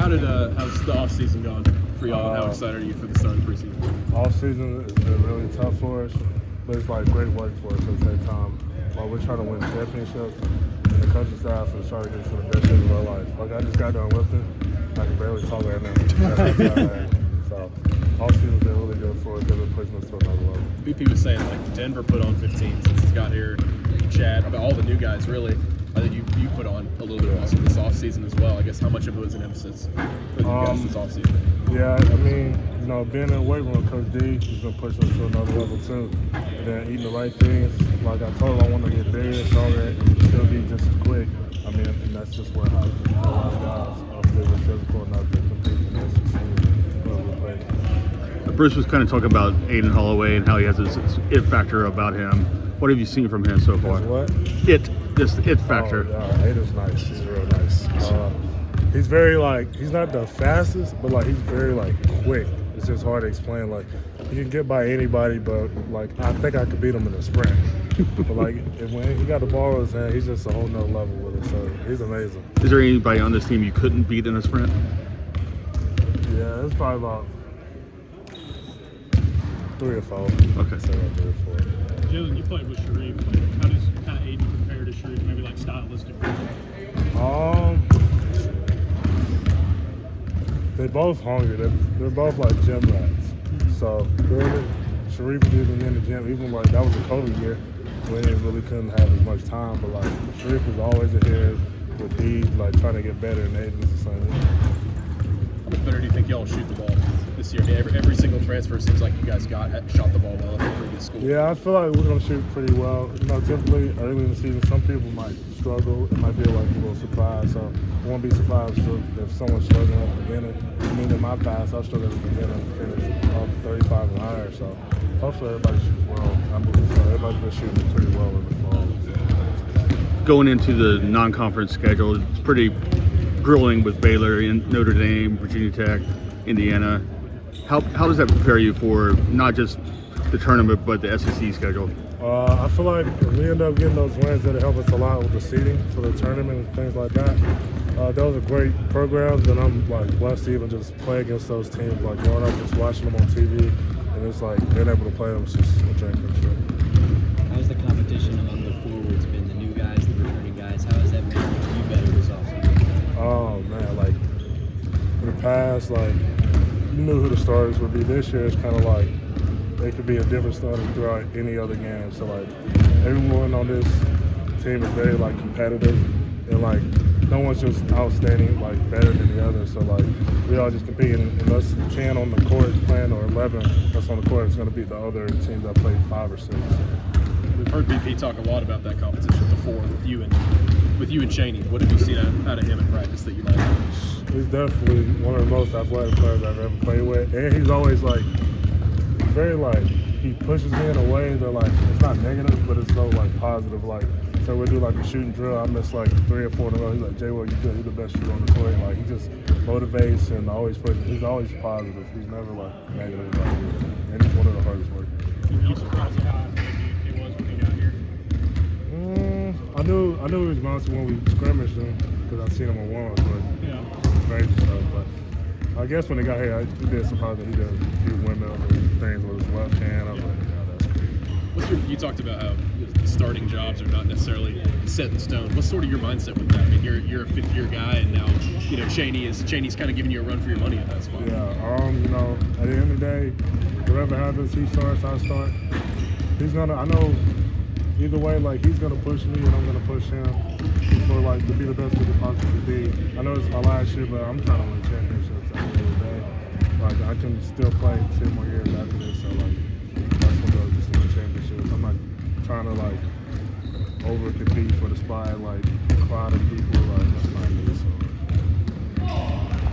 How's the off season gone for y'all? And how excited are you for the start of the preseason? Off season has been really tough for us, but it's like great work for us at the same time. While we're trying to win championships, and the coaching staff is trying to get to the best days of our life. Like I just got done lifting, I can barely talk right now. So off season's been really good for us. They've been pushing us to another level. BP was saying like Denver put on 15 since he's got here. Chad, about all the new guys really. I think you put on a little bit of muscle this offseason as well. I guess how much of it was an emphasis for you guys this offseason? Yeah, I mean, being in the weight room, Coach D, he's been pushing us to another level too. And then eating the right things. Like I told him, I want to get bigger and stronger and still be just as quick. I mean, and that's just what happens. A lot of guys are really physical enough to compete in this season. Bruce was kind of talking about Aiden Holloway and how he has this it factor about him. What have you seen from him so far? What? Just it factor. Oh, yeah, Aiden's nice. He's real nice. He's very he's not the fastest, but he's very quick. It's just hard to explain. He can get by anybody, but I think I could beat him in a sprint. But when he got the ball in his hand, he's just a whole nother level with it. So he's amazing. Is there anybody on this team you couldn't beat in a sprint? Yeah, it's probably about 3 or 4. Okay. So about 3 or 4. Jaylin, you played with Sharif. How does kind of Aiden compare to Sharif, maybe stylistically? They're both hungry. They're both gym rats. So Sharif didn't in the gym. Even that was a COVID year when he really couldn't have as much time. But Sharif was always ahead with D, trying to get better. And Aiden's the same. How much better do you think y'all shoot the ball this year? I mean, every single transfer seems like you guys shot the ball well at previous school. Yeah, I feel like we're going to shoot pretty well. Typically early in the season, some people might struggle. It might be a little surprise. So I won't be surprised if someone's struggling at the beginning. I mean, in my past, I struggled at the beginning and finished off 35 and higher. So hopefully everybody shoots well. I mean, everybody's been shooting pretty well in the fall. Going into the non-conference schedule, it's pretty grueling with Baylor, Notre Dame, Virginia Tech, Indiana. How does that prepare you for not just the tournament but the SEC schedule? I feel like if we end up getting those wins, that'll help us a lot with the seeding for the tournament and things like that. Those are great programs, and I'm blessed to even just play against those teams. Growing up, just watching them on TV, and it's being able to play them is just a dream come true. How's the competition among the forwards been? The new guys, the returning guys. How has that made you better this offseason? Oh man, in the past, you knew who the starters would be. This year, it's kind of they could be a different starter throughout any other game. So everyone on this team is very competitive, and no one's just outstanding better than the other. So we all just compete, and unless 10 on the court playing or 11 that's on the court, it's going to beat the other teams that played 5 or 6. We've heard BP talk a lot about that competition before with you and Cheney. What have you seen out of him in practice that you like? He's definitely one of the most athletic players I've ever played with, and he's always very he pushes me in a way that it's not negative, but it's so positive. So we do a shooting drill. I miss 3 or 4 in a row. He's like, Jay, well, you good. You're the best shooter on the court. He just motivates and always pushes. He's always positive. He's never negative. And he's one of the hardest workers. Were you surprised at how athletic he was when he got here? I knew he was bouncing when we scrimmaged him because I seen him on warm-ups, but Yeah. crazy stuff. But I guess when he got here, it did surprise me. He did a few windmills and things with his left hand. I was like, yeah, that's crazy. You talked about how the starting jobs are not necessarily set in stone. What's sort of your mindset with that? I mean, you're a 5th-year guy, and now Cheney's kind of giving you a run for your money at that spot. Yeah, at the end of the day, whatever happens, he starts, I start. I know either way, he's gonna push me and I'm gonna push him for to be the best we could possibly be. I know it's my last year, but I'm trying to win championships at the end of the day. I can still play 10 more years after this, so that's what goes just win championships. I'm not trying to over compete for the spot, crowd of people, that's not me. So.